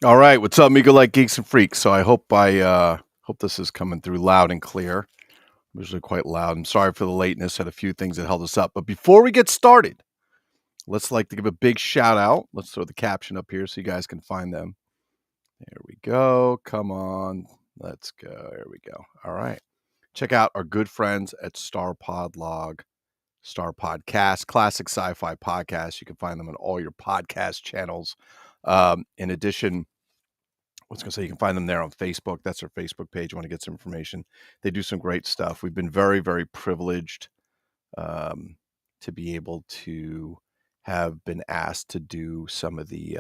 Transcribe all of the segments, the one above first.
All right, what's up, Migo like geeks and freaks? So I hope this is coming through loud and clear. I'm usually quite loud. I'm sorry for the lateness. Had a few things that held us up. But before we get started, let's like to give a big shout out. Let's throw the caption up here so you guys can find them. There we go. Come on. Let's go. There we go. All right. Check out our good friends at Star Pod Log, Star Podcast, classic sci-fi podcast. You can find them on all your podcast channels. In addition, I was going to say you can find them there on Facebook. That's their Facebook page. You want to get some information. They do some great stuff. We've been very, very privileged to be able to have been asked to do some of the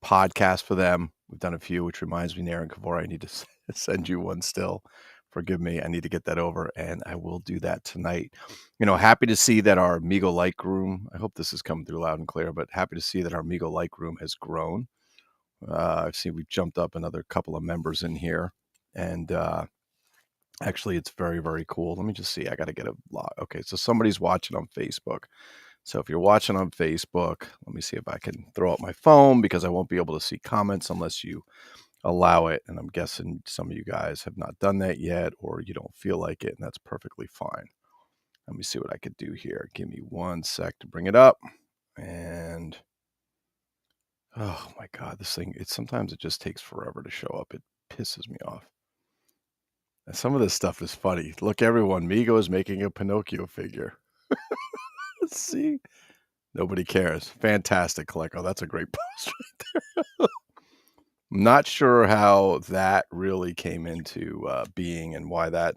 podcasts for them. We've done a few, which reminds me, Naren Kavora, I need to send you one still. Forgive me. I need to get that over, and I will do that tonight. Happy to see that our Migo Like Room, I hope this is coming through loud and clear, but happy to see that our Migo Like Room has grown. I've seen we've jumped up another couple of members in here, and actually, it's very, very cool. Let me just see. I got to get a log. Okay, so somebody's watching on Facebook. So if you're watching on Facebook, let me see if I can throw up my phone because I won't be able to see comments unless you allow it. And I'm guessing some of you guys have not done that yet, or you don't feel like it, and that's perfectly fine. Let me see what I could do here. Give me 1 sec to bring it up. And oh my God, this thing, sometimes it just takes forever to show up. It pisses me off. And some of this stuff is funny. Look, everyone, Migo is making a Pinocchio figure. See? Nobody cares. Fantastic, Coleco. That's a great post right there. I'm not sure how that really came into being and why that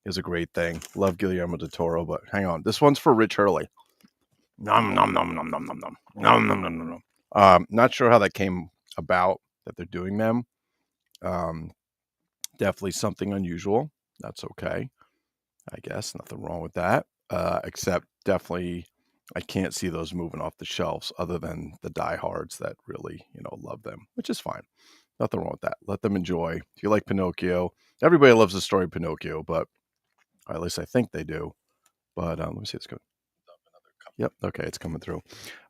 is a great thing. Love Guillermo del Toro, but hang on. This one's for Rich Hurley. Nom, nom, nom, nom, nom, nom, nom. Nom, nom, nom, nom, nom. Not sure how that came about, that they're doing them. Definitely something unusual. That's okay. I guess nothing wrong with that. Except definitely I can't see those moving off the shelves other than the diehards that really, love them, which is fine. Nothing wrong with that. Let them enjoy. If you like Pinocchio, everybody loves the story Pinocchio, but or at least I think they do. But let me see. It's good. Yep. Okay, it's coming through.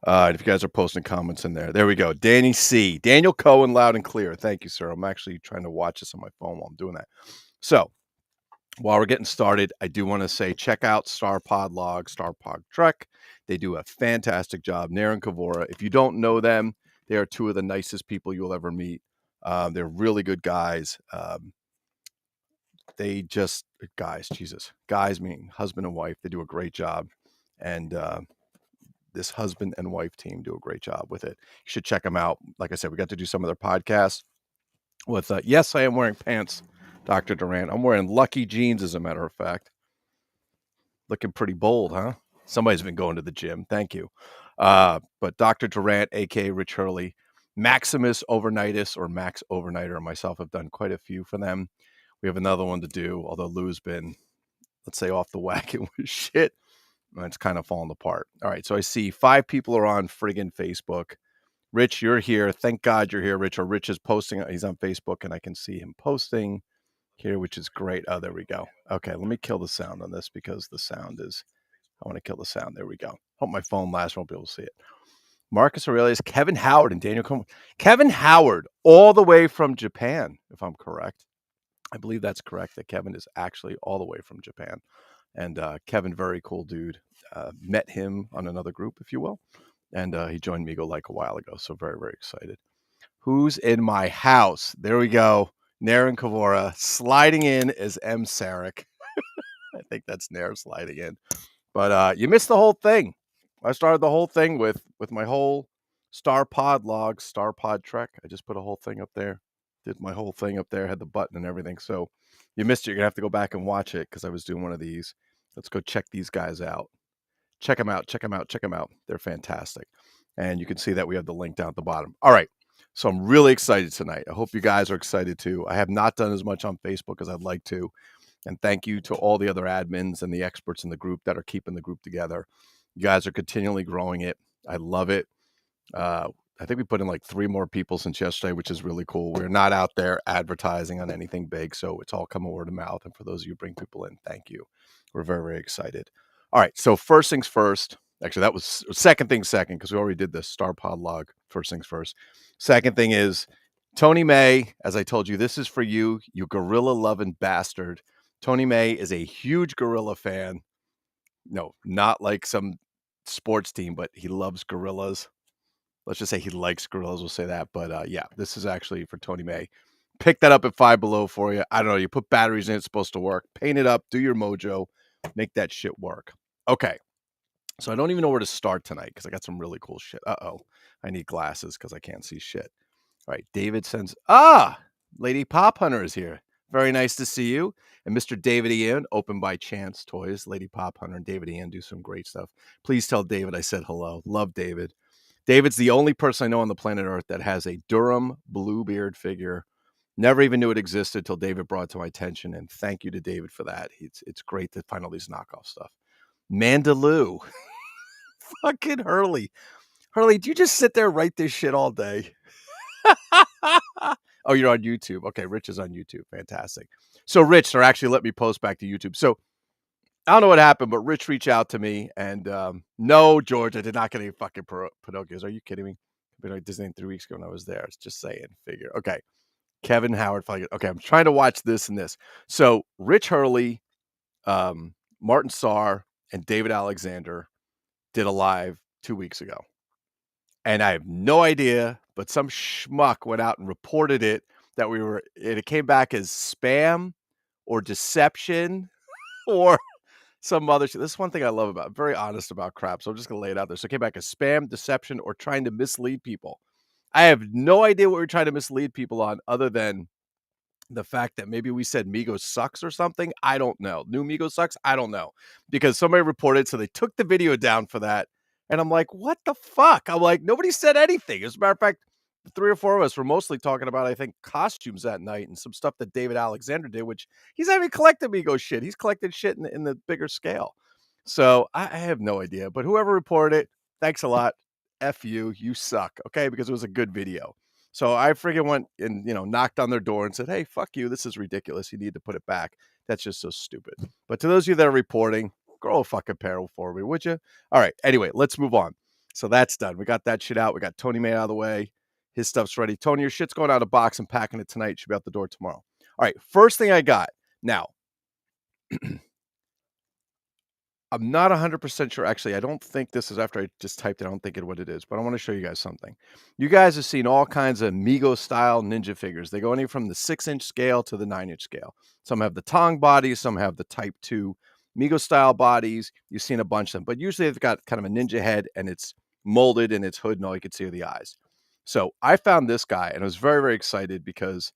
If you guys are posting comments in there we go. Danny C. Daniel Cohen, loud and clear. Thank you, sir. I'm actually trying to watch this on my phone while I'm doing that. So while we're getting started, I do want to say check out Star Pod Log, Star Pod Trek. They do a fantastic job. Naren Kavora. If you don't know them, they are two of the nicest people you'll ever meet. They're really good guys. They just guys meaning husband and wife. They do a great job, and this husband and wife team do a great job with it. You should check them out. Like I said, we got to do some of their podcasts with. Yes, I am wearing pants, Dr. Durant. I'm wearing lucky jeans, as a matter of fact. Looking pretty bold, huh? Somebody's been going to the gym. Thank you. But Dr. Durant, aka Rich Hurley, Maximus Overnightus or Max Overnighter, and myself have done quite a few for them. We have another one to do, although Lou's been, let's say, off the wagon with shit. It's kind of falling apart. All right, so I see 5 people are on friggin' Facebook. Rich, you're here. Thank God you're here, Rich. Or Rich is posting. He's on Facebook, and I can see him posting here, which is great. Oh, there we go. Okay, let me kill the sound on this because the sound is, I want to kill the sound. There we go. Hope my phone lasts. Won't be able to see it. Marcus Aurelius, Kevin Howard, and Daniel Cohen. Kevin Howard, all the way from Japan, if I'm correct. I believe that's correct, that Kevin is actually all the way from Japan. And Kevin, very cool dude. Met him on another group, if you will. And he joined Migo like a while ago. So very, very excited. Who's in my house? There we go. Naren Kavora sliding in as M. Sarek. I think that's Nair sliding in. But you missed the whole thing. I started the whole thing with my whole Star Pod Log, Star Pod Trek. I just put a whole thing up there. Did my whole thing up there, had the button and everything. So you missed it. You're going to have to go back and watch it because I was doing one of these. Let's go check these guys out. Check them out. Check them out. Check them out. They're fantastic. And you can see that we have the link down at the bottom. All right. So I'm really excited tonight. I hope you guys are excited too. I have not done as much on Facebook as I'd like to. And thank you to all the other admins and the experts in the group that are keeping the group together. You guys are continually growing it. I love it. I think we put in like 3 more people since yesterday, which is really cool. We're not out there advertising on anything big, so it's all coming word of mouth. And for those of you who bring people in, thank you. We're very, very excited. All right, so first things first, Actually, that was second thing second, because we already did the Star Pod log. First things first. Second thing is Tony May, as I told you, this is for you, you gorilla loving bastard. Tony May is a huge gorilla fan. No, not like some sports team, but he loves gorillas. Let's just say he likes gorillas. We'll say that. But yeah, this is actually for Tony May. Pick that up at Five Below for you. I don't know. You put batteries in, it's supposed to work. Paint it up, do your mojo, make that shit work. Okay. So I don't even know where to start tonight because I got some really cool shit. Uh-oh. I need glasses because I can't see shit. All right. David sends, Lady Pop Hunter is here. Very nice to see you. And Mr. David Ian, Open by Chance Toys. Lady Pop Hunter and David Ian do some great stuff. Please tell David I said hello. Love David. David's the only person I know on the planet Earth that has a Durham Bluebeard figure. Never even knew it existed till David brought it to my attention. And thank you to David for that. It's great to find all these knockoff stuff. Mandaloo. Fucking Hurley. Hurley, do you just sit there and write this shit all day? Oh, you're on YouTube. Okay, Rich is on YouTube. Fantastic. So Rich, or actually let me post back to YouTube. So I don't know what happened, but Rich reached out to me and no, George, I did not get any fucking Pinocchios. Are you kidding me? I've been at Disney 3 weeks ago when I was there. It's just saying, figure. Okay. Kevin Howard. Okay, I'm trying to watch this and this. So Rich Hurley, Martin Sarr, and David Alexander did a live 2 weeks ago. And I have no idea, but some schmuck went out and reported it that it came back as spam or deception or some other shit. This is one thing I love about. I'm very honest about crap, so I'm just gonna lay it out there. So it came back as spam, deception, or trying to mislead people. I have no idea what we're trying to mislead people on, other than the fact that maybe we said Migos sucks or something. I don't know. New Migos sucks. I don't know, because somebody reported, so they took the video down for that. And I'm like, what the fuck? I'm like, nobody said anything. As a matter of fact, the 3 or 4 of us were mostly talking about, I think, costumes that night and some stuff that David Alexander did, which he's not even collected Migos shit. He's collected shit in the bigger scale. So I have no idea. But whoever reported it, thanks a lot. F you. You suck. Okay? Because it was a good video. So I friggin' went and, knocked on their door and said, hey, fuck you. This is ridiculous. You need to put it back. That's just so stupid. But to those of you that are reporting, grow a fucking pair for me, would you? All right. Anyway, let's move on. So that's done. We got that shit out. We got Tony May out of the way. His stuff's ready. Tony, your shit's going out of box and packing it tonight. Should be out the door tomorrow. All right. First thing I got. Now, I'm not 100% sure. Actually, I don't think this is after I just typed it. I don't think what it is, but I want to show you guys something. You guys have seen all kinds of Migos-style ninja figures. They go anywhere from the 6-inch scale to the 9-inch scale. Some have the Tong bodies. Some have the Type 2 Migos-style bodies. You've seen a bunch of them, but usually they've got kind of a ninja head, and it's molded in its hood, and all you can see are the eyes. So I found this guy, and I was very, very excited because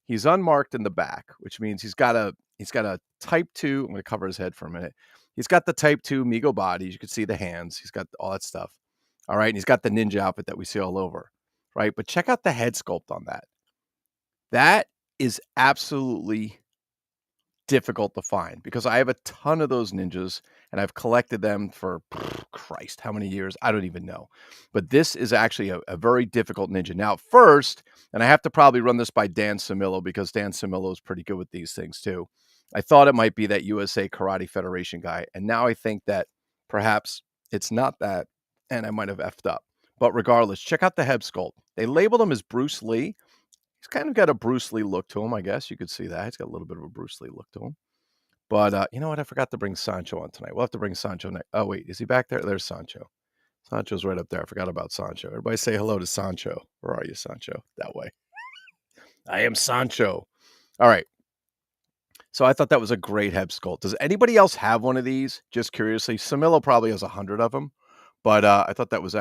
he's unmarked in the back, which means he's got a Type 2. I'm going to cover his head for a minute. He's got the Type 2 Migo bodies. You can see the hands. He's got all that stuff. All right. And he's got the ninja outfit that we see all over. Right. But check out the head sculpt on that. That is absolutely difficult to find, because I have a ton of those ninjas and I've collected them for Christ, how many years? I don't even know. But this is actually a very difficult ninja. Now, first, and I have to probably run this by Dan Samillo, because Dan Samillo is pretty good with these things too. I thought it might be that USA Karate Federation guy, and now I think that perhaps it's not that, and I might have effed up. But regardless, check out the head sculpt. They labeled him as Bruce Lee. He's kind of got a Bruce Lee look to him, I guess. You could see that. He's got a little bit of a Bruce Lee look to him. But you know what? I forgot to bring Sancho on tonight. We'll have to bring Sancho next. Oh, wait. Is he back there? There's Sancho. Sancho's right up there. I forgot about Sancho. Everybody say hello to Sancho. Where are you, Sancho? That way. I am Sancho. All right. So I thought that was a great head sculpt. Does anybody else have one of these? Just curiously. Samillo probably has 100 of them. But I thought that was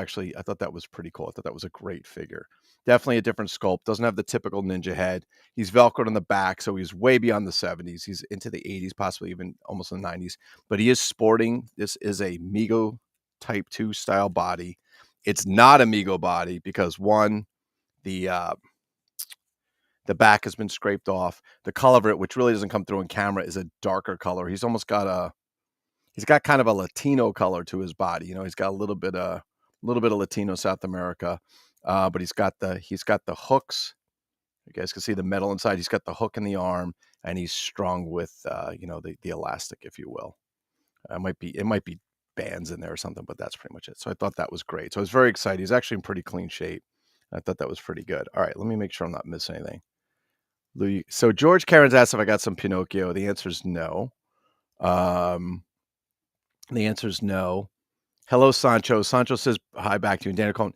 pretty cool. I thought that was a great figure. Definitely a different sculpt. Doesn't have the typical ninja head. He's Velcroed on the back, so he's way beyond the 70s. He's into the 80s, possibly even almost the 90s. But he is sporting. This is a Migo Type 2 style body. It's not a Migo body because, one, the back has been scraped off. The color of it, which really doesn't come through in camera, is a darker color. He's got kind of a Latino color to his body. He's got a little bit of Latino South America, but he's got the hooks. You guys can see the metal inside. He's got the hook in the arm, and he's strung with the elastic, if you will. It might be bands in there or something, but that's pretty much it. So I thought that was great. So I was very excited. He's actually in pretty clean shape. I thought that was pretty good. All right, let me make sure I'm not missing anything. So George Cairns asked if I got some Pinocchio. The answer is no. The answer is no. Hello, Sancho. Sancho says hi back to you. And Daniel Cohen.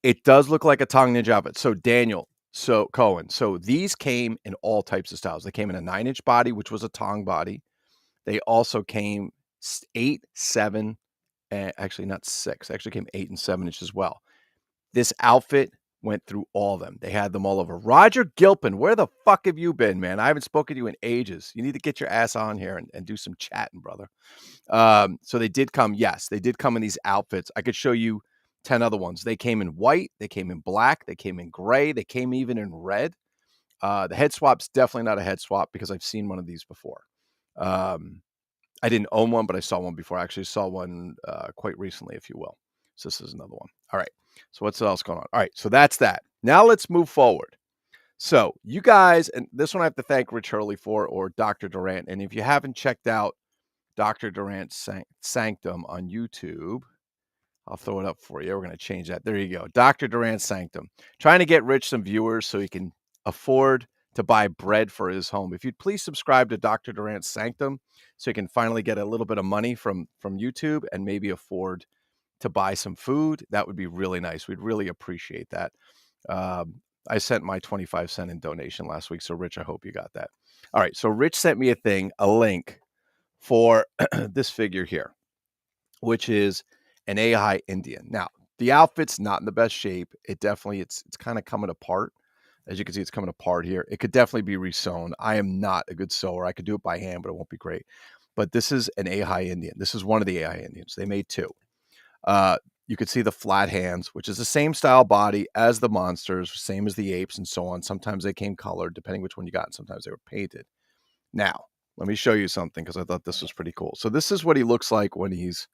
It does look like a Tong Ninja outfit. So Daniel, so Cohen. So these came in all types of styles. They came in a 9-inch body, which was a Tong body. They also came 8, 7, and actually not 6. They actually came 8 and 7-inch as well. This outfit went through all of them. They had them all over. Roger Gilpin, where the fuck have you been, man? I haven't spoken to you in ages. You need to get your ass on here and do some chatting, brother. So they did come. Yes, they did come in these outfits. I could show you 10 other ones. They came in white. They came in black. They came in gray. They came even in red. The head swap's definitely not a head swap because I've seen one of these before. I didn't own one, but I saw one before. I actually saw one quite recently, if you will. So this is another one. All right. So what's else going on? All right. So that's that. Now let's move forward. So you guys, and this one I have to thank Rich Hurley for, or Dr. Durant. And if you haven't checked out Dr. Durant's Sanctum on YouTube, I'll throw it up for you. We're going to change that. There you go. Dr. Durant's Sanctum. Trying to get Rich some viewers so he can afford to buy bread for his home. If you'd please subscribe to Dr. Durant's Sanctum so he can finally get a little bit of money from YouTube and maybe afford to buy some food, that would be really nice. We'd really appreciate that. I sent my 25 cents in donation last week. So Rich, I hope you got that. All right. So Rich sent me a link for this figure here, which is an AHI Indian. Now, the outfit's not in the best shape. It's kind of coming apart. As you can see, it's coming apart here. It could definitely be resewn. I am not a good sewer. I could do it by hand, but it won't be great. But this is an AHI Indian. This is one of the AHI Indians. They made 2. You could see the flat hands, which is the same style body as the monsters, same as the apes and so on. Sometimes they came colored, depending which one you got, and sometimes they were painted. Now, let me show you something because I thought this was pretty cool. So this is what he looks like when he's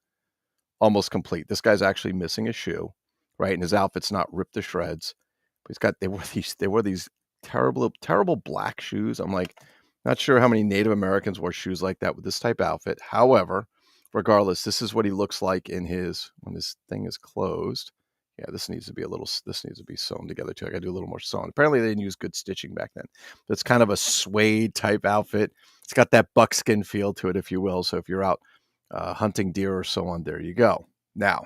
almost complete. This guy's actually missing a shoe, right? And his outfit's not ripped to shreds. But they wore these terrible black shoes. I'm like, not sure how many Native Americans wore shoes like that with this type of outfit. However, regardless, this is what he looks like when this thing is closed. Yeah, this needs to be sewn together too. I gotta do a little more sewing. Apparently they didn't use good stitching back then. But it's kind of a suede type outfit. It's got that buckskin feel to it, if you will. So if you're out hunting deer or so on, there you go. Now,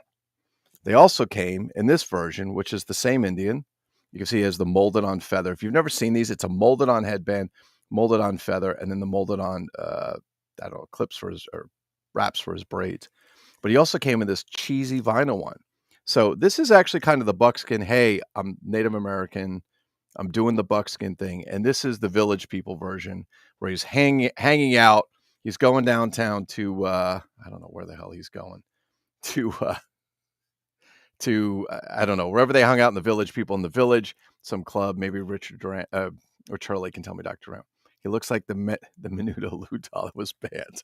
they also came in this version, which is the same Indian. You can see he has the molded on feather. If you've never seen these, it's a molded on headband, molded on feather, and then the molded on, clips or wraps for his braids. But he also came in this cheesy vinyl one. So this is actually kind of the buckskin. Hey, I'm Native American. I'm doing the buckskin thing. And this is the Village People version where he's hanging out. He's going downtown to, I don't know where the hell he's going, I don't know, wherever they hung out in the Village People in the village, some club, maybe Richard Durant, or Charlie can tell me, Dr. Durant. He looks like the Menudo Lou doll that was banned.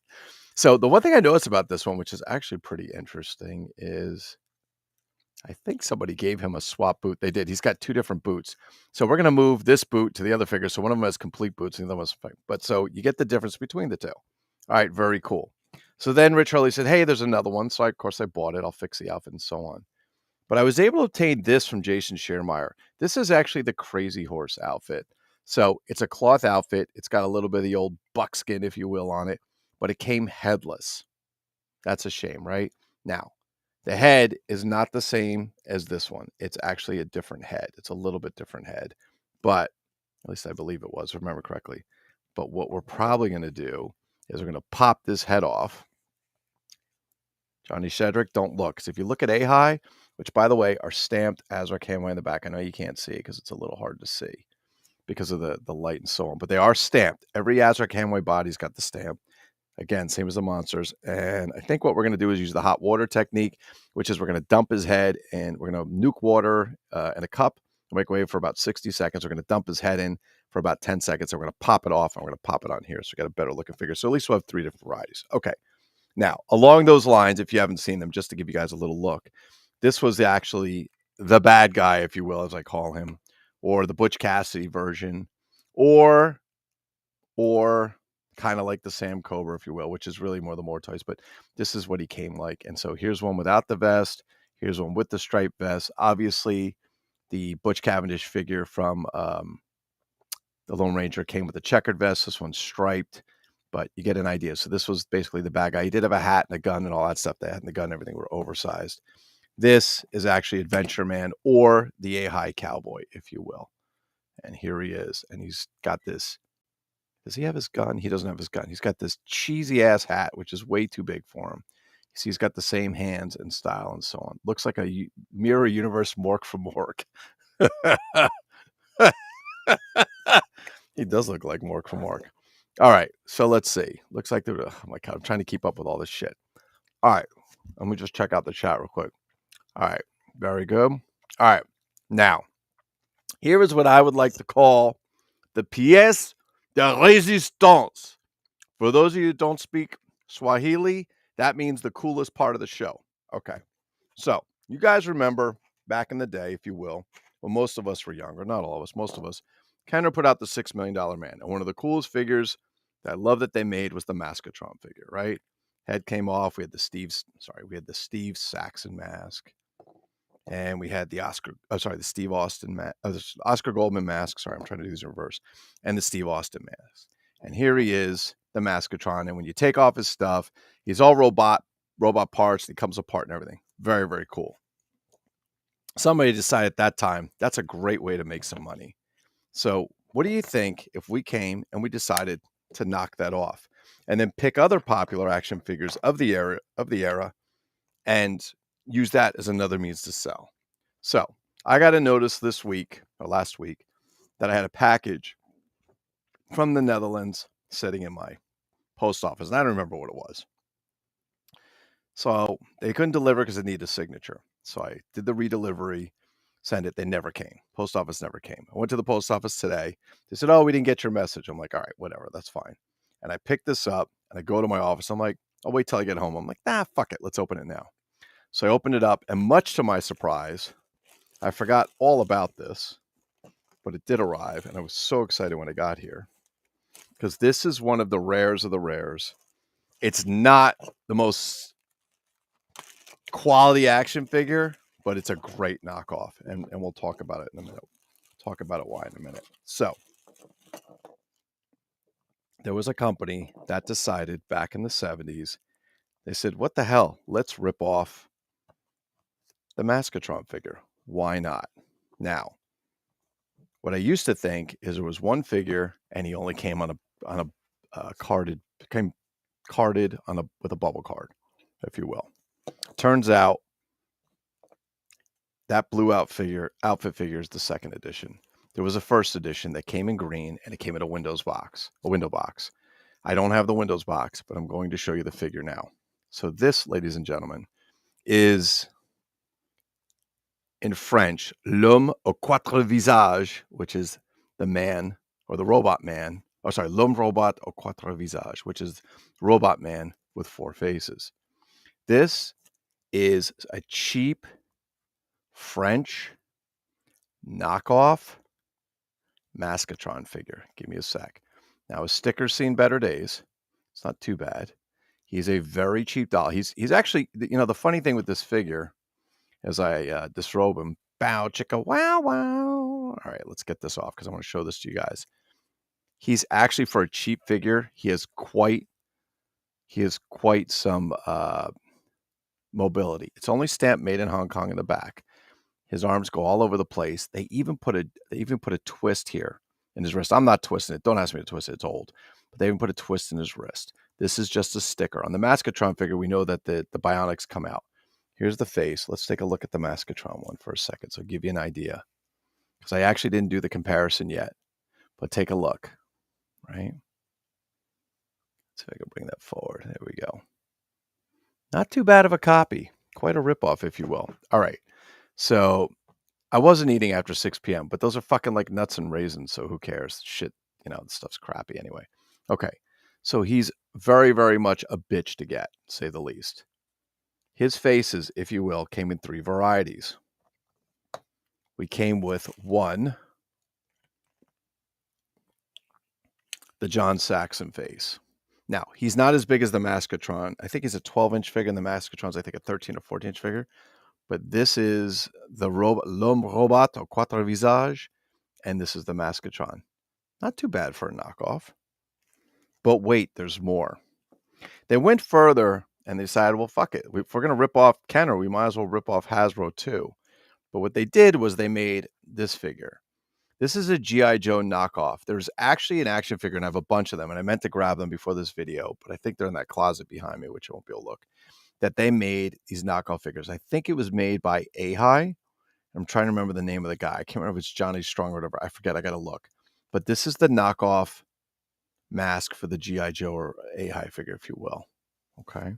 So the one thing I noticed about this one, which is actually pretty interesting, is I think somebody gave him a swap boot. They did. He's got 2 different boots. So we're going to move this boot to the other figure. So one of them has complete boots and the other one's fake. But so you get the difference between the 2. All right, very cool. So then Rich Hurley said, hey, there's another one. So of course I bought it. I'll fix the outfit and so on. But I was able to obtain this from Jason Schermeyer. This is actually the Crazy Horse outfit. So it's a cloth outfit. It's got a little bit of the old buckskin, if you will, on it, but it came headless. That's a shame, right? Now, the head is not the same as this one. It's actually a different head. It's a little bit different head, but at least I believe it was, remember correctly. But what we're probably going to do is we're going to pop this head off. Johnny Shedrick, don't look. Because if you look at AHI, which, by the way, are stamped Azra Camway in the back. I know you can't see it because it's a little hard to see because of the light and so on. But they are stamped. Every Azra Camway body's got the stamp. Again, same as the monsters. And I think what we're going to do is use the hot water technique, which is we're going to dump his head and we're going to nuke water in a cup, microwave for about 60 seconds. We're going to dump his head in for about 10 seconds. And we're going to pop it off and we're going to pop it on here. So we got a better looking figure. So at least we'll have 3 different varieties. Okay. Now, along those lines, if you haven't seen them, just to give you guys a little look, this was actually the bad guy, if you will, as I call him, or the Butch Cassidy version, or kind of like the Sam Cobra, if you will, which is really more the Mortoise, but this is what he came like. And so here's one without the vest. Here's one with the striped vest. Obviously, the Butch Cavendish figure from the Lone Ranger came with a checkered vest. This one's striped, but you get an idea. So this was basically the bad guy. He did have a hat and a gun and all that stuff. They had the gun and everything were oversized. This is actually Adventure Man, or the AHI Cowboy, if you will. And here he is. And he's got this. Does he have his gun? He doesn't have his gun. He's got this cheesy ass hat, which is way too big for him. You see, he's got the same hands and style and so on. Looks like a mirror universe Mork from Mork. He does look like Mork from Mork. All right, so let's see. Looks like oh my God, I'm trying to keep up with all this shit. All right, let me just check out the chat real quick. All right, very good. All right, now, here is what I would like to call the pièce de résistance. For those of you who don't speak Swahili, that means the coolest part of the show. Okay, so you guys remember back in the day, if you will, when most of us were younger, not all of us, most of us, Kenner put out the $6 Million Man. And one of the coolest figures that I love that they made was the Maskatron figure, right? Head came off. We had the Steve Saxon mask. And we had the Steve Austin mask, the Oscar Goldman mask. Sorry, I'm trying to do this in reverse. And the Steve Austin mask. And here he is, the Maskatron. And when you take off his stuff, he's all robot parts. And he comes apart and everything. Very, very cool. Somebody decided at that time, that's a great way to make some money. So what do you think if we came and we decided to knock that off and then pick other popular action figures of the era and use that as another means to sell? So I got a notice this week or last week that I had a package from the Netherlands sitting in my post office. And I don't remember what it was. So they couldn't deliver because it needed a signature. So I did the redelivery, send it. They never came. Post office never came. I went to the post office today. They said, "Oh, we didn't get your message." I'm like, "All right, whatever. That's fine." And I pick this up and I go to my office. I'm like, "I'll wait till I get home." I'm like, "Nah, fuck it. Let's open it now." So I opened it up, and much to my surprise, I forgot all about this, but it did arrive. And I was so excited when I got here because this is one of the rares of the rares. It's not the most quality action figure, but it's a great knockoff, and we'll talk about it in a minute. Talk about it why in a minute. So there was a company that decided back in the 70s, they said, what the hell? Let's rip off the Maskatron figure. Why not? Now, what I used to think is there was one figure and he only came on a carded with a bubble card, if you will. Turns out that blue outfit figure is the second edition. There was a first edition that came in green and it came in a window box. I don't have the Windows box, but I'm going to show you the figure now. So this, ladies and gentlemen, is in French, l'homme aux quatre visages, which is the man or the robot man. Oh, sorry, l'homme robot aux quatre visages, which is robot man with four faces. This is a cheap French knockoff Maskatron figure. Give me a sec. Now his sticker's seen better days. It's not too bad. He's a very cheap doll. He's actually, the funny thing with this figure, as I disrobe him, bow chicka wow wow. All right, let's get this off because I want to show this to you guys. He's actually, for a cheap figure, he has quite some mobility. It's only stamped made in Hong Kong in the back. His arms go all over the place. They even put a twist here in his wrist. I'm not twisting it. Don't ask me to twist it. It's old. But they even put a twist in his wrist. This is just a sticker. On the Maskatron figure, we know that the bionics come out. Here's the face. Let's take a look at the Maskatron one for a second. So I'll give you an idea. Because I actually didn't do the comparison yet. But take a look. Right? See if I can bring that forward. There we go. Not too bad of a copy. Quite a ripoff, if you will. All right. So I wasn't eating after 6 p.m., but those are fucking like nuts and raisins. So who cares? Shit, the stuff's crappy anyway. Okay. So he's very, very much a bitch to get, say the least. His faces, if you will, came in 3 varieties. We came with one, the John Saxon face. Now, he's not as big as the Maskatron. I think he's a 12-inch figure, and the Maskatron's, I think, a 13 or 14-inch figure. But this is the L'Homme Robot aux Quatre Visages, and this is the Maskatron. Not too bad for a knockoff. But wait, there's more. They went further, and they decided, well, fuck it. If we're going to rip off Kenner, we might as well rip off Hasbro too. But what they did was they made this figure. This is a G.I. Joe knockoff. There's actually an action figure, and I have a bunch of them, and I meant to grab them before this video, but I think they're in that closet behind me, which I won't be able to look, that they made these knockoff figures. I think it was made by AHI. I'm trying to remember the name of the guy. I can't remember if it's Johnny Strong or whatever. I forget. I got to look. But this is the knockoff mask for the G.I. Joe or AHI figure, if you will. Okay.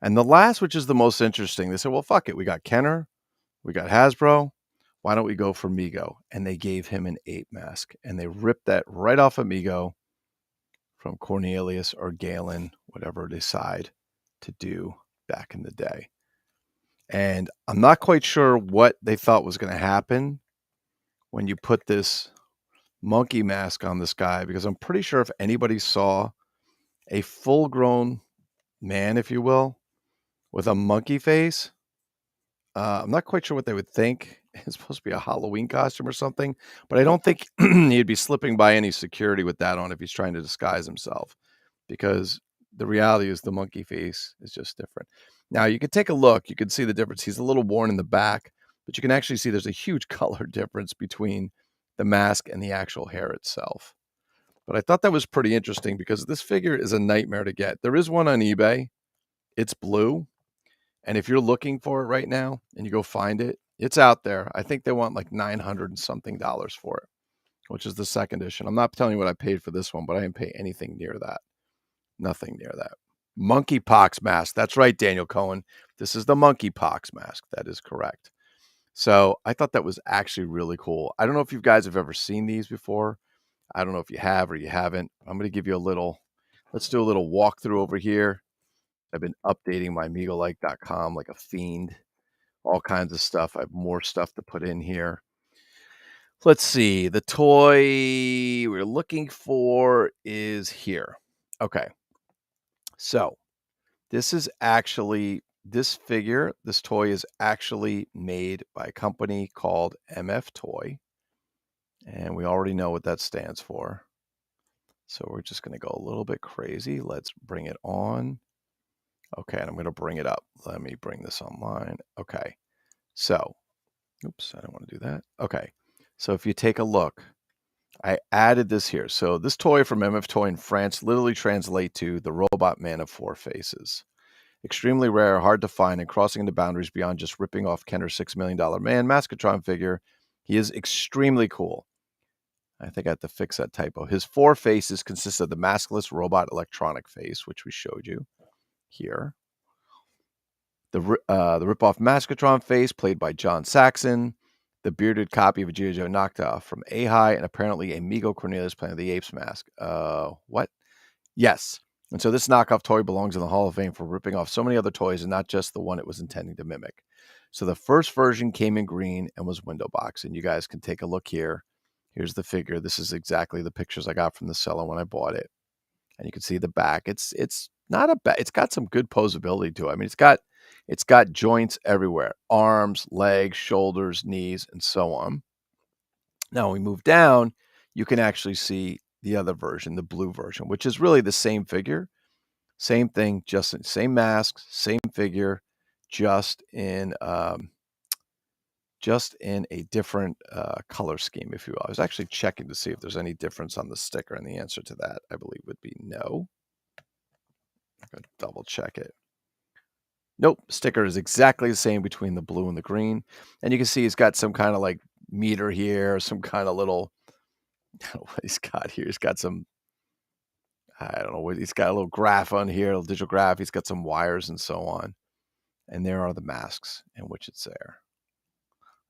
And the last, which is the most interesting, they said, well, fuck it. We got Kenner. We got Hasbro. Why don't we go for Mego? And they gave him an ape mask, and they ripped that right off of Mego from Cornelius or Galen, whatever they decide to do back in the day. And I'm not quite sure what they thought was going to happen when you put this monkey mask on this guy, because I'm pretty sure if anybody saw a full-grown man, if you will, with a monkey face, I'm not quite sure what they would think. It's supposed to be a Halloween costume or something, but I don't think he'd be slipping by any security with that on if he's trying to disguise himself, because the reality is the monkey face is just different. Now, you could take a look. You can see the difference. He's a little worn in the back, but you can actually see there's a huge color difference between the mask and the actual hair itself. But I thought that was pretty interesting because this figure is a nightmare to get. There is one on eBay. It's blue. And if you're looking for it right now and you go find it, it's out there. I think they want like $900 and something for it, which is the second edition. I'm not telling you what I paid for this one, but I didn't pay anything near that. Nothing near that. Monkeypox mask. That's right, Daniel Cohen. This is the monkeypox mask. That is correct. So I thought that was actually really cool. I don't know if you guys have ever seen these before. I don't know if you have or you haven't. I'm going to give you a little, let's do a little walkthrough over here. I've been updating my MeagleLike.com like a fiend. All kinds of stuff. I have more stuff to put in here. Let's see. The toy we're looking for is here. Okay. So this is actually, this figure, this toy is actually made by a company called MF Toy. And we already know what that stands for. So we're just going to go a little bit crazy. Let's bring it on. Okay, and I'm going to bring it up. Let me bring this online. Okay, so, oops, I don't want to do that. Okay, so if you take a look, I added this here. So this toy from MF Toy in France literally translates to the robot man of four faces. Extremely rare, hard to find, and crossing into boundaries beyond just ripping off Kenner's $6 million man Maskatron figure. He is extremely cool. I think I have to fix that typo. His four faces consist of the maskless robot electronic face, which we showed you here. The rip-off Maskatron face, played by John Saxon. The bearded copy of a G.I. Joe knockoff from AHI, and apparently a Mego Cornelius Planet of the Apes mask. What? Yes. And so this knockoff toy belongs in the Hall of Fame for ripping off so many other toys and not just the one it was intending to mimic. So the first version came in green and was window box. And you guys can take a look here. Here's the figure. This is exactly the pictures I got from the seller when I bought it. And you can see the back. It's not a bad, it's got some good posability to it. I mean, it's got joints everywhere, arms, legs, shoulders, knees, and so on. Now, when we move down, you can actually see the other version, the blue version, which is really the same figure, same thing, just same mask, same figure, just in a different color scheme, if you will. I was actually checking to see if there's any difference on the sticker, and the answer to that, I believe, would be no. I'm going to double check it. Nope, sticker is exactly the same between the blue and the green. And you can see he's got some kind of like meter here, some kind of little, what he's got here. He's got some, I don't know what, he's got a little graph on here, a little digital graph. He's got some wires and so on. And there are the masks in which it's there.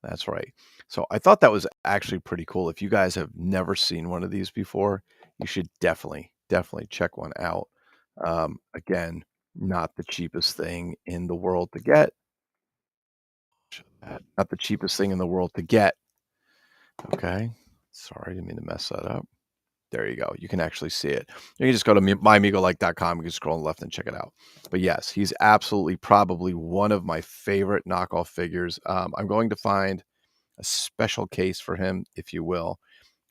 That's right. So I thought that was actually pretty cool. If you guys have never seen one of these before, you should definitely check one out. Again, not the cheapest thing in the world to get. Not the cheapest thing in the world to get. Okay. Sorry, didn't mean to mess that up. There you go. You can actually see it. You can just go to mymigolike.com. You can scroll on the left and check it out. But yes, he's absolutely probably one of my favorite knockoff figures. I'm going to find a special case for him, if you will.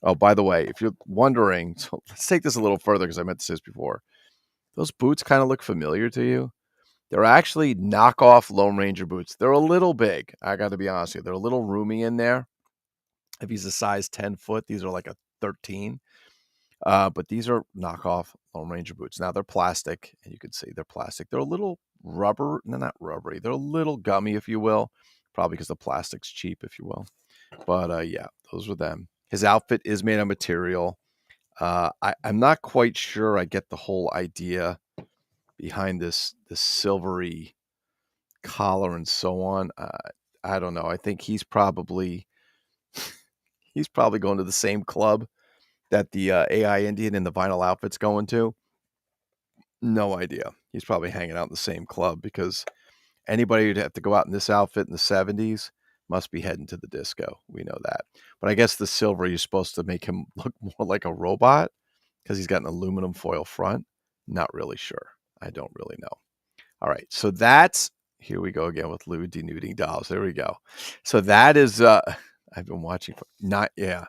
Oh, by the way, if you're wondering, so let's take this a little further because I meant to say this before. Those boots kind of look familiar to you. They're actually knockoff Lone Ranger boots. They're a little big. I got to be honest with you. They're a little roomy in there. If he's a size 10 foot, these are like a 13. But these are knockoff Lone Ranger boots. Now they're plastic, and you can see they're plastic. They're a little rubber, no, not rubbery. They're a little gummy, if you will, probably because the plastic's cheap, if you will. But yeah, those were them. His outfit is made of material. I'm not quite sure I get the whole idea behind this silvery collar and so on. I don't know. I think he's probably going to the same club that the AI Indian in the vinyl outfit's going to. No idea. He's probably hanging out in the same club because anybody who'd have to go out in this outfit in the 70s must be heading to the disco. We know that. But I guess the silver is supposed to make him look more like a robot because he's got an aluminum foil front. Not really sure. I don't really know. All right. So that's, here we go again with Lou denuding dolls. There we go. So that is, I've been watching for not, yeah.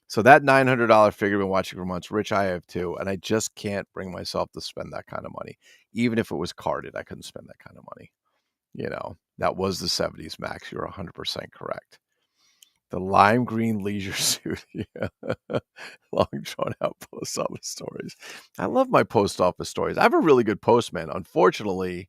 So that $900 figure I've been watching for months. Rich, I have too. And I just can't bring myself to spend that kind of money. Even if it was carded, I couldn't spend that kind of money. You know, that was the 70s, Max. You're 100% correct. The lime green leisure suit. Yeah. Long drawn out post office stories. I love my post office stories. I have a really good postman. Unfortunately,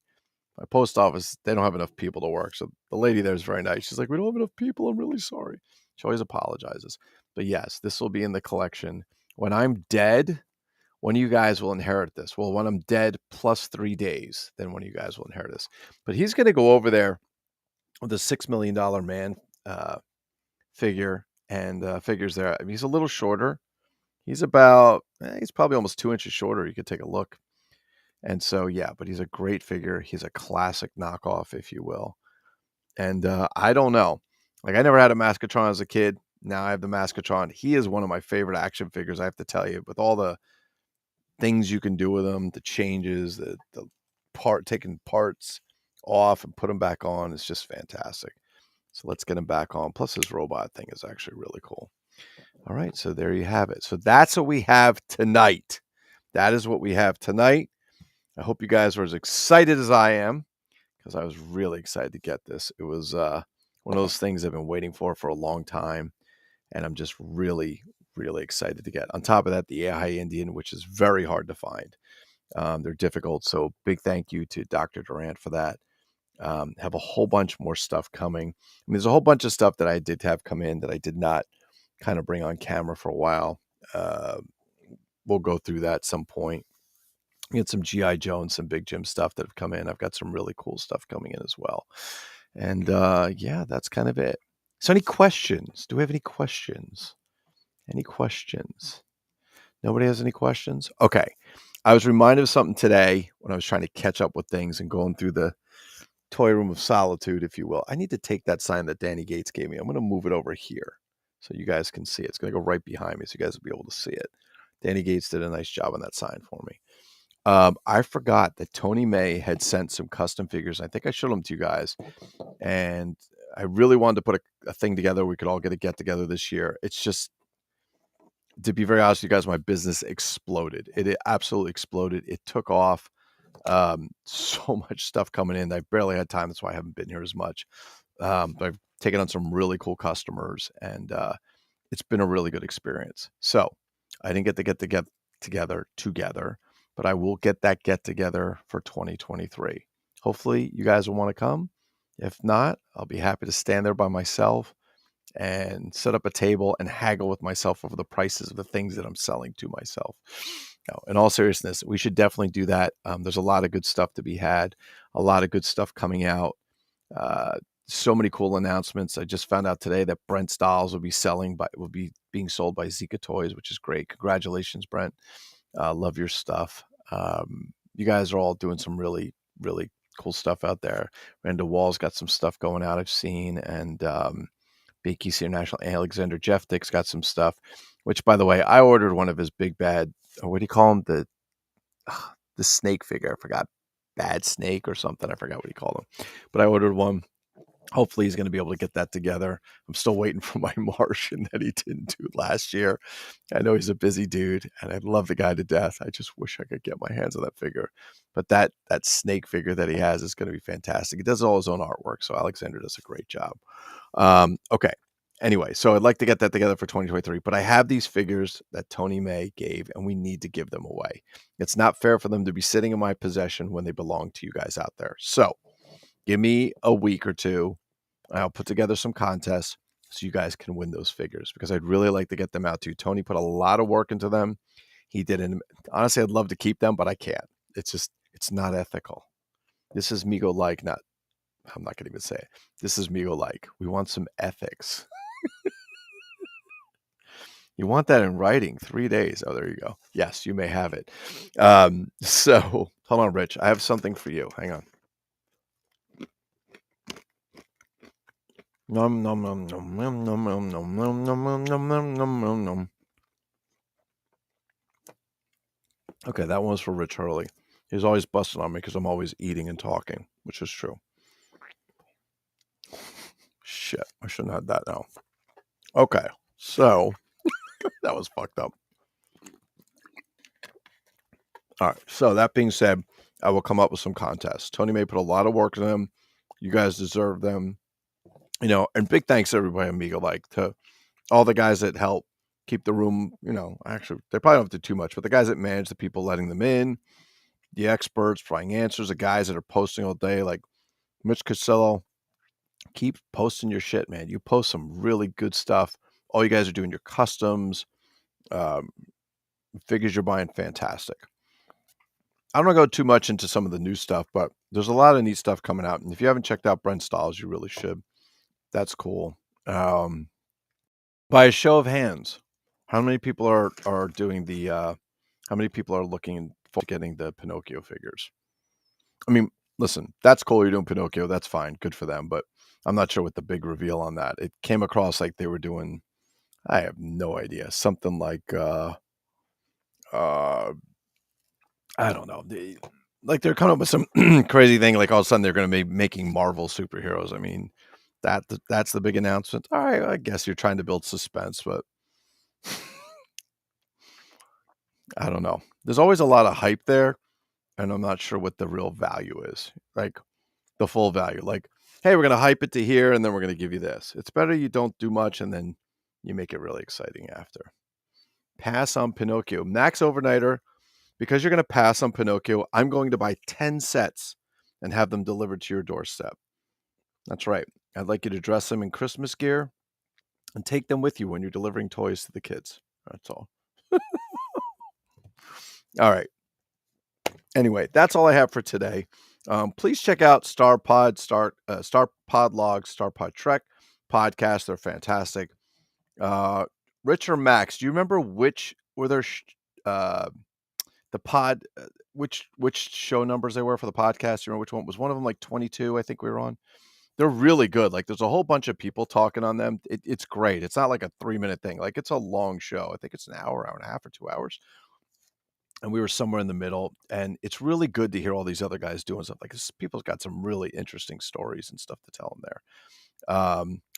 my post office, they don't have enough people to work. So the lady there is very nice. She's like, we don't have enough people. I'm really sorry. She always apologizes. But yes, this will be in the collection. When I'm dead, one of you guys will inherit this. Well, when I'm dead plus 3 days, then one of you guys will inherit this. But he's going to go over there with a $6 million man figure and figures there. I mean, he's a little shorter. He's about, he's probably almost 2 inches shorter. You could take a look. And so, yeah, but he's a great figure. He's a classic knockoff, if you will. And I don't know. Like, I never had a Maskatron as a kid. Now I have the Maskatron. He is one of my favorite action figures, I have to tell you, with all the things you can do with him, the changes, the taking parts off and put them back on. It's just fantastic. So let's get him back on. Plus his robot thing is actually really cool. All right, so there you have it. So that's what we have tonight. That is what we have tonight. I hope you guys are as excited as I am because I was really excited to get this. It was one of those things I've been waiting for a long time, and I'm just really, really excited to get. On top of that, the AHI Indian, which is very hard to find. They're difficult, so big thank you to Dr. Durant for that. Have a whole bunch more stuff coming. I mean, there's a whole bunch of stuff that I did have come in that I did not kind of bring on camera for a while. We'll go through that at some point. We had some G.I. Joe and some Big Jim stuff that have come in. I've got some really cool stuff coming in as well. And yeah, that's kind of it. So any questions? Do we have any questions? Any questions? Nobody has any questions? Okay. I was reminded of something today when I was trying to catch up with things and going through the toy room of solitude, if you will. I need to take that sign that Danny Gates gave me. I'm going to move it over here so you guys can see it. It's going to go right behind me so you guys will be able to see it. Danny Gates did a nice job on that sign for me. I forgot that Tony May had sent some custom figures. I think I showed them to you guys. And I really wanted to put a thing together. We could all get together this year. It's just, to be very honest with you guys, my business exploded. It absolutely exploded. It took off. So much stuff coming in. I barely had time. That's why I haven't been here as much. But I've taken on some really cool customers, and it's been a really good experience. So I didn't get to get together, but I will get that get together for 2023. Hopefully you guys will want to come. If not, I'll be happy to stand there by myself and set up a table and haggle with myself over the prices of the things that I'm selling to myself. Now, in all seriousness, we should definitely do that. There's a lot of good stuff to be had, a lot of good stuff coming out. So many cool announcements. I just found out today that Brent's dolls will be being sold by Zika Toys, which is great. Congratulations, Brent. Love your stuff. You guys are all doing some really, really cool stuff out there. Randall Wall's got some stuff going out I've seen, and BKC International. Alexander Jeff Dick's got some stuff, which, by the way, I ordered one of his big bad, what do you call him? The snake figure. I forgot. Bad snake or something. I forgot what he called him. But I ordered one. Hopefully he's going to be able to get that together. I'm still waiting for my Martian that he didn't do last year. I know he's a busy dude, and I love the guy to death. I just wish I could get my hands on that figure. But that snake figure that he has is going to be fantastic. He does all his own artwork, so Alexander does a great job. Okay. Anyway, so I'd like to get that together for 2023, but I have these figures that Tony May gave, and we need to give them away. It's not fair for them to be sitting in my possession when they belong to you guys out there. So give me a week or two. I'll put together some contests so you guys can win those figures, because I'd really like to get them out to you. Tony put a lot of work into them. He didn't. Honestly, I'd love to keep them, but I can't. It's not ethical. This is Migo like, not, I'm not going to even say it. This is Migo like. We want some ethics. You want that in writing, 3 days. Oh, there you go. Yes, you may have it. So hold on, Rich. I have something for you. Hang on. Nom nom nom nom nom nom nom nom nom nom nom nom nom nom. Okay, that one was for Rich Hurley. He's always busting on me because I'm always eating and talking, which is true. Shit, I shouldn't have had that now. Okay, so that was fucked up. All right, so that being said, I will come up with some contests. Tony May put a lot of work in them. You guys deserve them. And big thanks to everybody Amigo, like to all the guys that help keep the room, actually, they probably don't have to do too much, but the guys that manage the people letting them in, the experts providing answers, the guys that are posting all day, like Mitch Casello, keep posting your shit, man. You post some really good stuff. All you guys are doing your customs, figures you're buying, fantastic. I don't want to go too much into some of the new stuff, but there's a lot of neat stuff coming out. And if you haven't checked out Brent Styles, you really should. That's cool. By a show of hands, how many people are doing the, how many people are looking for getting the Pinocchio figures? I mean, listen, that's cool. You're doing Pinocchio. That's fine. Good for them. But I'm not sure what the big reveal on that. It came across like they were doing, I have no idea. Something like, I don't know. Like they're coming up with some crazy thing. Like all of a sudden they're going to be making Marvel superheroes. I mean, that's the big announcement. All right, I guess you're trying to build suspense, but I don't know. There's always a lot of hype there, and I'm not sure what the real value is. Like the full value. Like, hey, we're going to hype it to here, and then we're going to give you this. It's better you don't do much, and then you make it really exciting after. Pass on Pinocchio. Max Overnighter, because you're going to pass on Pinocchio, I'm going to buy 10 sets and have them delivered to your doorstep. That's right. I'd like you to dress them in Christmas gear and take them with you when you're delivering toys to the kids. That's all. All right. Anyway, that's all I have for today. Please check out Star Pod Log, Star Pod Trek podcast. They're fantastic. Rich or Max, do you remember which were their the pod which show numbers they were for the podcast? You remember which one was one of them? Like 22, I think we were on. They're really good. Like there's a whole bunch of people talking on them. It's great. It's not like a 3-minute thing. Like it's a long show. I think it's an hour and a half or 2 hours. And we were somewhere in the middle, and it's really good to hear all these other guys doing stuff. Like people's got some really interesting stories and stuff to tell them there.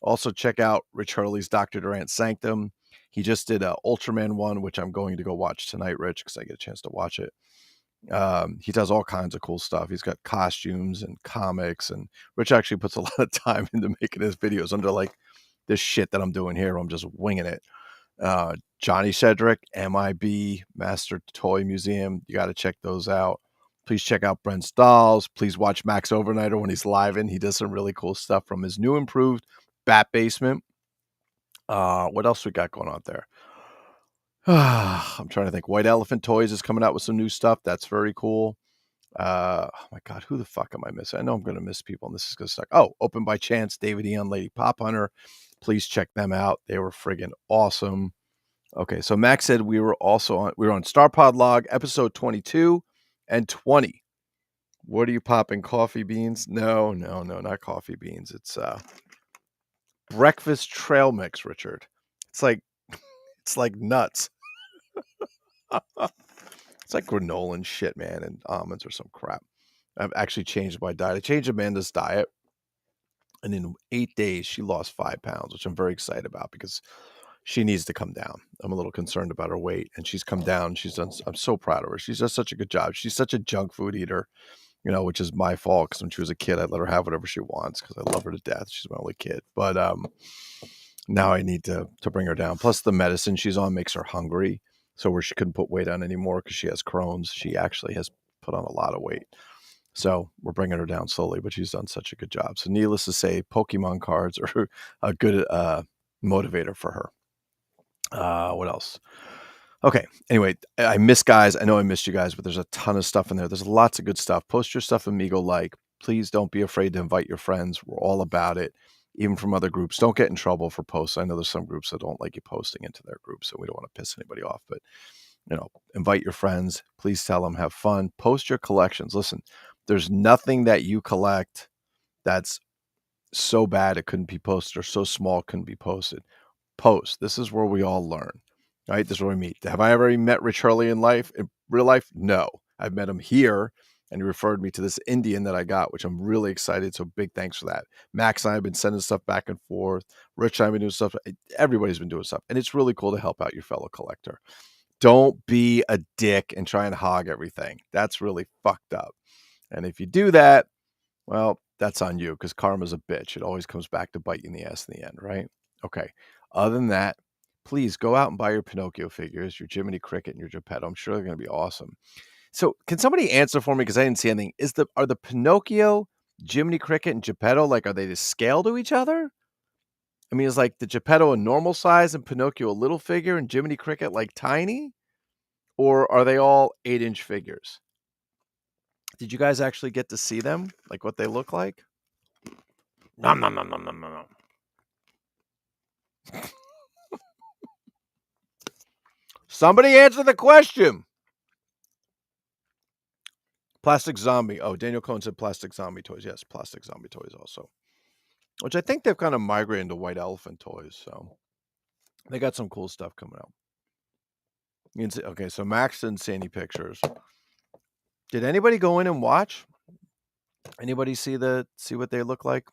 Also check out Rich Hurley's Dr. Durant Sanctum. He just did a Ultraman one, which I'm going to go watch tonight, Rich, because I get a chance to watch it. He does all kinds of cool stuff. He's got costumes and comics, and Rich actually puts a lot of time into making his videos under like this shit that I'm doing here. I'm just winging it. Johnny Cedric, MIB, Master Toy Museum. You got to check those out. Please check out Brent's Dolls. Please watch Max Overnighter when he's live in. He does some really cool stuff from his new improved Bat Basement. What else we got going on there? I'm trying to think. White Elephant Toys is coming out with some new stuff. That's very cool. Oh my God, who the fuck am I missing? I know I'm going to miss people, and this is going to suck. Oh, Open by Chance, David Eon, Lady Pop Hunter. Please check them out. They were friggin' awesome. Okay, so Max said we were on Star Pod Log episode 22 and 20. What are you popping? Coffee beans? No, not coffee beans. It's breakfast trail mix, Richard. It's like it's like nuts. It's like granola and shit, man, and almonds or some crap. I've actually changed my diet. I changed Amanda's diet, and in 8 days, she lost 5 pounds, which I'm very excited about because she needs to come down. I'm a little concerned about her weight, and she's come down. I'm so proud of her. She's done such a good job. She's such a junk food eater, which is my fault because when she was a kid, I'd let her have whatever she wants because I love her to death. She's my only kid. But now I need to bring her down. Plus, the medicine she's on makes her hungry. So where she couldn't put weight on anymore because she has Crohn's, she actually has put on a lot of weight. So we're bringing her down slowly, but she's done such a good job. So needless to say, Pokemon cards are a good motivator for her. What else? Okay. Anyway, I miss guys. I know I missed you guys, but there's a ton of stuff in there. There's lots of good stuff. Post your stuff, Amigo. Please don't be afraid to invite your friends. We're all about it, even from other groups. Don't get in trouble for posts. I know there's some groups that don't like you posting into their groups, so we don't want to piss anybody off. But invite your friends. Please tell them, have fun. Post your collections. Listen, there's nothing that you collect that's so bad it couldn't be posted or so small it couldn't be posted. Post. This is where we all learn. Right? This is where we meet. Have I ever met Rich Hurley in real life? No. I've met him here, and he referred me to this Indian that I got, which I'm really excited. So big thanks for that. Max and I have been sending stuff back and forth. Rich and I have been doing stuff. Everybody's been doing stuff. And it's really cool to help out your fellow collector. Don't be a dick and try and hog everything. That's really fucked up. And if you do that, well, that's on you because karma's a bitch. It always comes back to bite you in the ass in the end, right? Okay. Other than that, please go out and buy your Pinocchio figures, your Jiminy Cricket, and your Geppetto. I'm sure they're going to be awesome. So, can somebody answer for me because I didn't see anything? Are the Pinocchio, Jiminy Cricket, and Geppetto are they to scale to each other? I mean, is like the Geppetto a normal size and Pinocchio a little figure and Jiminy Cricket tiny? Or are they all 8-inch figures? Did you guys actually get to see them? Like what they look like? Nom nom nom nom nom nom. Somebody answer the question. Plastic Zombie. Oh, Daniel Cohen said Plastic Zombie toys. Yes, Plastic Zombie toys also. Which I think they've kind of migrated to White Elephant toys. So they got some cool stuff coming out. You can see, okay, so Max didn't see any pictures. Did anybody go in and watch? Anybody see what they look like?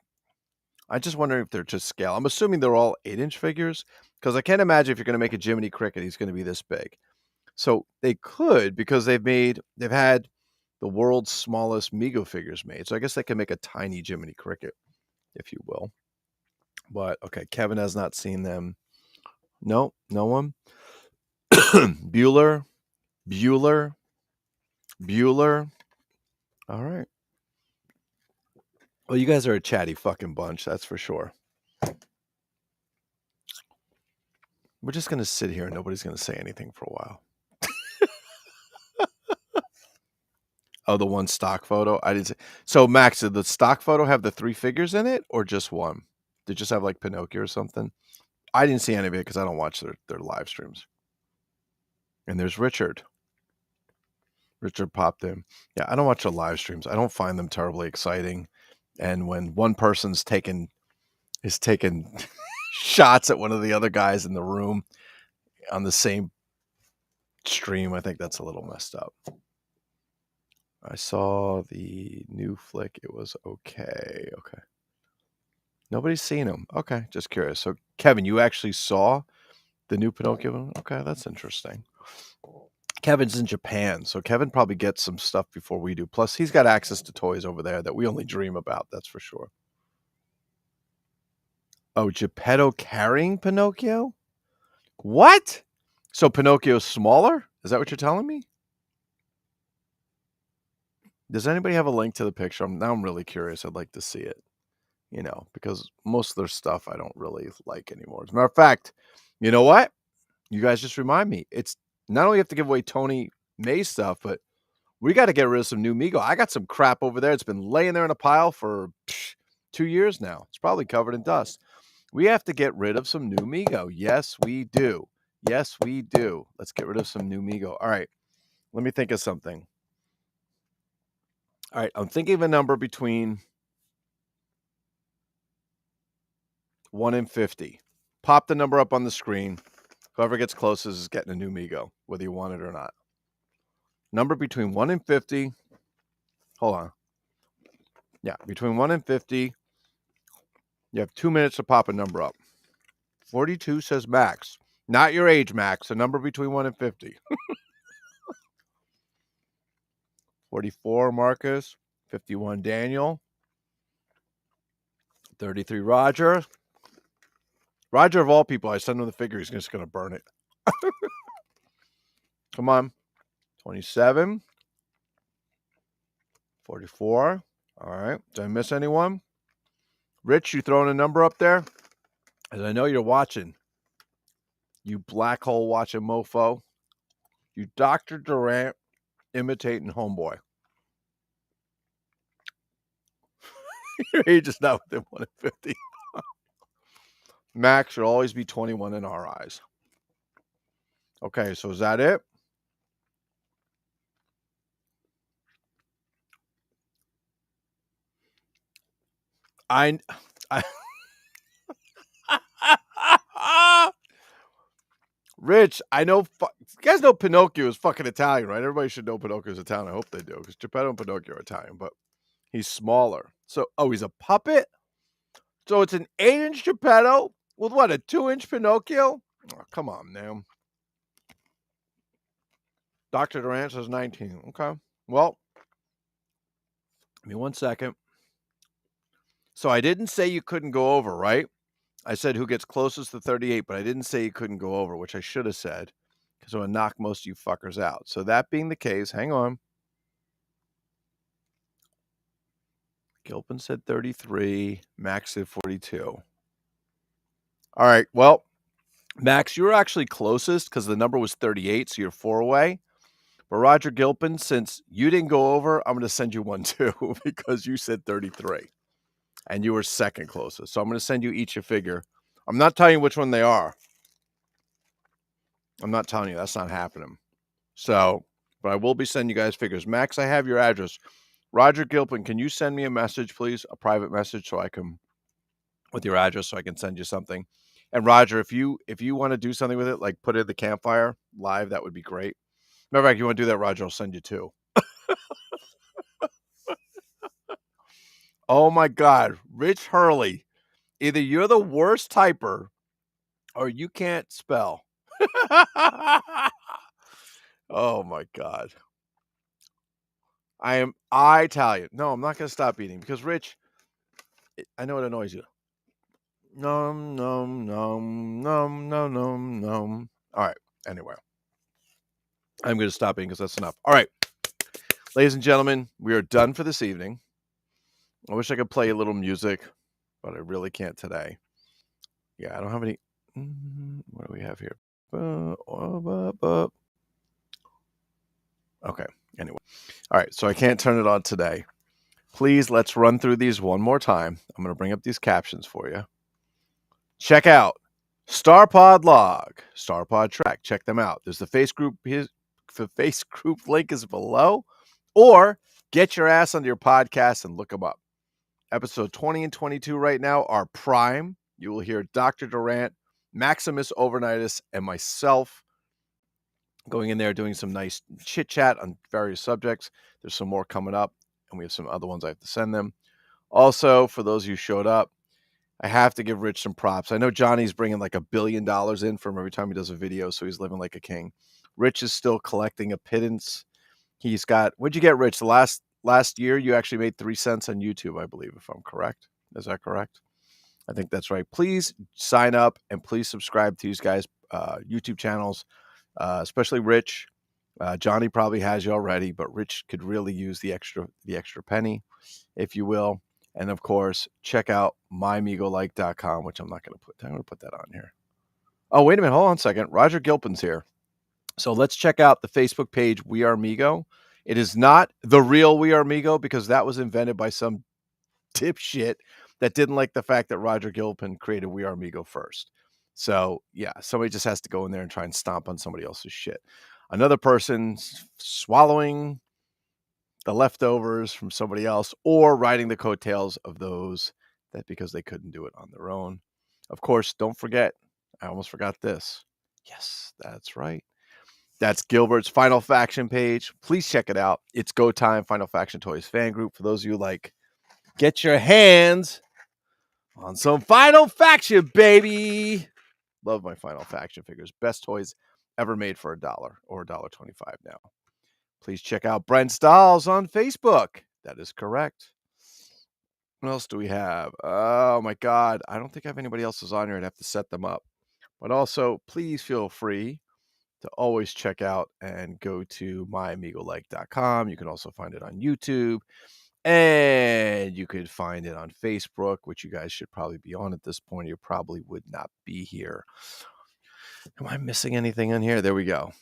I just wonder if they're just scale. I'm assuming they're all 8-inch figures because I can't imagine if you're going to make a Jiminy Cricket, he's going to be this big. So they could because they've had the world's smallest Mego figures made. So I guess they can make a tiny Jiminy Cricket, if you will. But okay, Kevin has not seen them. No one. Bueller. All right. Well, you guys are a chatty fucking bunch, that's for sure. We're just going to sit here and nobody's going to say anything for a while. Oh, the one stock photo? I didn't say. So, Max, did the stock photo have the 3 figures in it or just one? Did it just have Pinocchio or something? I didn't see any of it because I don't watch their live streams. And there's Richard. Richard popped in. Yeah, I don't watch the live streams. I don't find them terribly exciting. And when one person's taking shots at one of the other guys in the room on the same stream, I think that's a little messed up. I saw the new flick. It was okay. Okay. Nobody's seen him. Okay, just curious. So, Kevin, you actually saw the new Pinocchio? Okay, that's interesting. Kevin's in Japan, so Kevin probably gets some stuff before we do. Plus, he's got access to toys over there that we only dream about, that's for sure. Oh, Geppetto carrying Pinocchio? What? So Pinocchio's smaller? Is that what you're telling me? Does anybody have a link to the picture? Now I'm really curious. I'd like to see it. Because most of their stuff I don't really like anymore. As a matter of fact, you know what? You guys just remind me. It's not only have to give away Tony May stuff, but we got to get rid of some new Mego. I got some crap over there. It's been laying there in a pile for 2 years now. It's probably covered in dust. We have to get rid of some new Mego. Yes, we do. Yes, we do. Let's get rid of some new Mego. All right. Let me think of something. All right. I'm thinking of a number between 1 in 50. Pop the number up on the screen. Whoever gets closest is getting a new Migo, whether you want it or not. Number between 1 and 50. Hold on. Yeah, between 1 and 50. You have 2 minutes to pop a number up. 42 says Max. Not your age, Max. A number between 1 and 50. 44, Marcus. 51, Daniel. 33, Roger. Roger, of all people, I send him the figure. He's just going to burn it. Come on. 27. 44. All right. Did I miss anyone? Rich, you throwing a number up there? As I know you're watching. You black hole watching mofo. You Dr. Durant imitating homeboy. Your age is not within 1 in 50. Max should always be 21 in our eyes. Okay, so is that it? I Rich, I know. You guys know Pinocchio is fucking Italian, right? Everybody should know Pinocchio is Italian. I hope they do, because Geppetto and Pinocchio are Italian, but he's smaller. So, he's a puppet? So it's an 8-inch Geppetto with what, a 2-inch Pinocchio? Oh, come on, man. Dr. Durant says 19. Okay. Well, give me 1 second. So I didn't say you couldn't go over, right? I said who gets closest to 38, but I didn't say you couldn't go over, which I should have said, because I'm going to knock most of you fuckers out. So that being the case, hang on. Gilpin said 33. Max said 42. All right. Well, Max, you were actually closest because the number was 38, so you're 4 away. But Roger Gilpin, since you didn't go over, I'm going to send you one too because you said 33. And you were second closest. So I'm going to send you each a figure. I'm not telling you which one they are. I'm not telling you. That's not happening. So, but I will be sending you guys figures. Max, I have your address. Roger Gilpin, can you send me a message, please? A private message so I can, with your address, so I can send you something. And Roger, if you want to do something with it, like put it in the campfire live, that would be great. Matter of fact, you want to do that, Roger, I'll send you 2. Oh my God. Rich Hurley. Either you're the worst typer or you can't spell. Oh my God. I tell you. No, I'm not going to stop eating because Rich, I know it annoys you. Nom, nom, nom, nom, nom, nom, nom. All right. Anyway, I'm going to stop eating because that's enough. All right. Ladies and gentlemen, we are done for this evening. I wish I could play a little music, but I really can't today. Yeah, I don't have any. What do we have here? Okay. Anyway. All right. So I can't turn it on today. Please, let's run through these one more time. I'm going to bring up these captions for you. Check out Starpod Log, Starpod Track. Check them out. There's the face group. The face group link is below. Or get your ass onto your podcast and look them up. Episode 20 and 22 right now are prime. You will hear Dr. Durant, Maximus Overnightus, and myself going in there doing some nice chit chat on various subjects. There's some more coming up, and we have some other ones I have to send them. Also, for those of you who showed up, I have to give Rich some props. I know Johnny's bringing like $1 billion in from every time he does a video, so he's living like a king. Rich is still collecting a pittance. He's got, what'd you get, Rich? The last year, you actually made 3 cents on YouTube, I believe, if I'm correct. Is that correct? I think that's right. Please sign up and please subscribe to these guys' YouTube channels, especially Rich. Johnny probably has you already, but Rich could really use the extra penny, if you will. And of course, check out mymigolike.com, which I'm going to put that on here. Oh, wait a minute. Hold on a second. Roger Gilpin's here. So let's check out the Facebook page, We Are Migo. It is not the real We Are Migo because that was invented by some dipshit that didn't like the fact that Roger Gilpin created We Are Migo first. So yeah, somebody just has to go in there and try and stomp on somebody else's shit. Another person swallowing the leftovers from somebody else or riding the coattails of those that because they couldn't do it on their own. Of course, don't forget, I almost forgot this. Yes, that's right. That's Gilbert's Final Faction page. Please check it out. It's Go Time Final Faction Toys fan group. For those of you like, get your hands on some Final Faction, baby. Love my Final Faction figures. Best toys ever made for $1 or $1.25 now. Please check out Brent Dolls on Facebook. That is correct. What else do we have? Oh my God. I don't think I have anybody else's on here. I'd have to set them up. But also, please feel free to always check out and go to myamigolike.com. You can also find it on YouTube. And you could find it on Facebook, which you guys should probably be on at this point. You probably would not be here. Am I missing anything in here? There we go.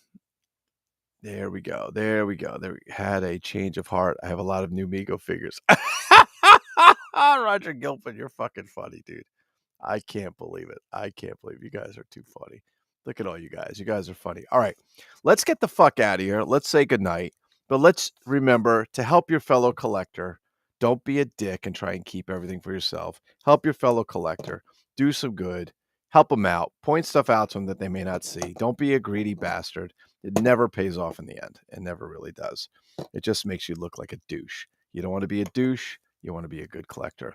There we go. There we go. There we had a change of heart. I have a lot of new Mego figures. Roger Gilpin, you're fucking funny, dude. I can't believe it. I can't believe you guys are too funny. Look at all you guys. You guys are funny. All right. Let's get the fuck out of here. Let's say goodnight. But let's remember to help your fellow collector. Don't be a dick and try and keep everything for yourself. Help your fellow collector. Do some good. Help them out. Point stuff out to them that they may not see. Don't be a greedy bastard. It never pays off in the end. It never really does. It just makes you look like a douche. You don't want to be a douche. You want to be a good collector.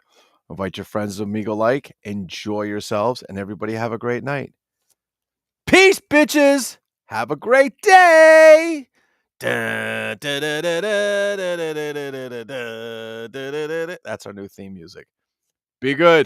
Invite your friends to Amigo Like. Enjoy yourselves, and everybody have a great night. Peace, bitches. Have a great day. That's our new theme music. Be good.